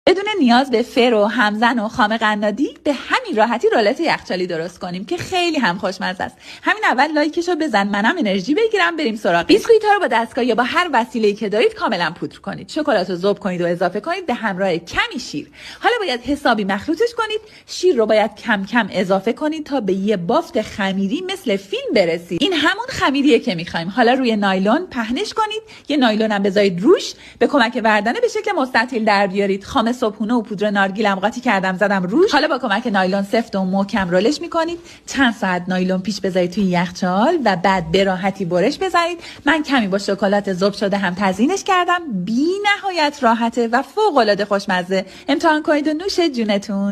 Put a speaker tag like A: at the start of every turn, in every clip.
A: بدون نیاز به فر و همزن و خام قنادی به همین راحتی رولت یخچالی درست کنیم که خیلی هم خوشمزه است. همین اول لایکشو بزن، منم انرژی بگیرم، بریم سراغ. بیسکویت‌ها رو با دستگاه یا با هر وسیله‌ای که دارید کاملا پودر کنید. شکلات رو ذوب کنید و اضافه کنید به همراه کمی شیر. حالا باید حسابی مخلوطش کنید. شیر رو باید کم کم اضافه کنید تا به یه بافت خمیری مثل فیلم برسید. این همون خمیریه که می‌خوایم. حالا روی نایلون پهنش کنید. یه نایلون هم بذارید روش، به کمک وردنه به شکل مستطیل در بیارید. خام صبحونه و پودر نارگیلم قاطی کردم زدم روش. حالا با کمک نایلون سفت و محکم رولش میکنید. چند ساعت نایلون پیش بذارید توی یخچال و بعد به راحتی برش بزنید. من کمی با شکلات ذوب شده هم تزیینش کردم. بی نهایت راحته و فوق العاده خوشمزه. امتحان کنید و نوش جونتون.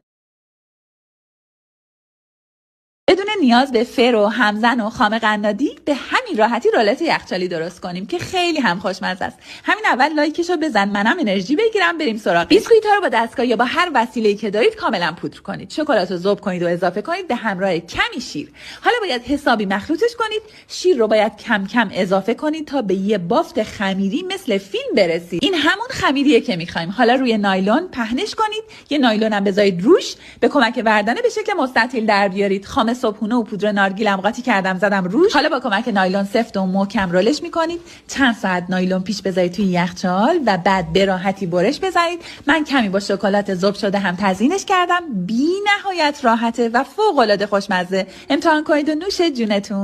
A: بدون نیاز به فر و همزن و خام قنادی به همین راحتی رولت یخچالی درست کنیم که خیلی هم خوشمزه است. همین اول لایکشو بزن، منم انرژی بگیرم، بریم سراغ. بیسکویت‌ها رو با دستگاه یا با هر وسیله‌ای که دارید کاملا پودر کنید. شکلات رو ذوب کنید و اضافه کنید به همراه کمی شیر. حالا باید حسابی مخلوطش کنید. شیر رو باید کم کم اضافه کنید تا به یه بافت خمیری مثل فیلم برسید. این همون خمیریه که می‌خوایم. حالا روی نایلون پهنش کنید. یه نایلون هم بذارید روش، به کمک وردنه به شکل مستطیل در بیارید. خام صبحونه و پودر نارگیلم قاطی کردم زدم روش. حالا با کمک نایلون سفت و محکم رولش میکنید. چند ساعت نایلون پیش بذارید توی یخچال و بعد به راحتی برش بزنید. من کمی با شکلات ذوب شده هم تزیینش کردم. بی نهایت راحته و فوق العاده خوشمزه. امتحان کنید و نوش جونتون.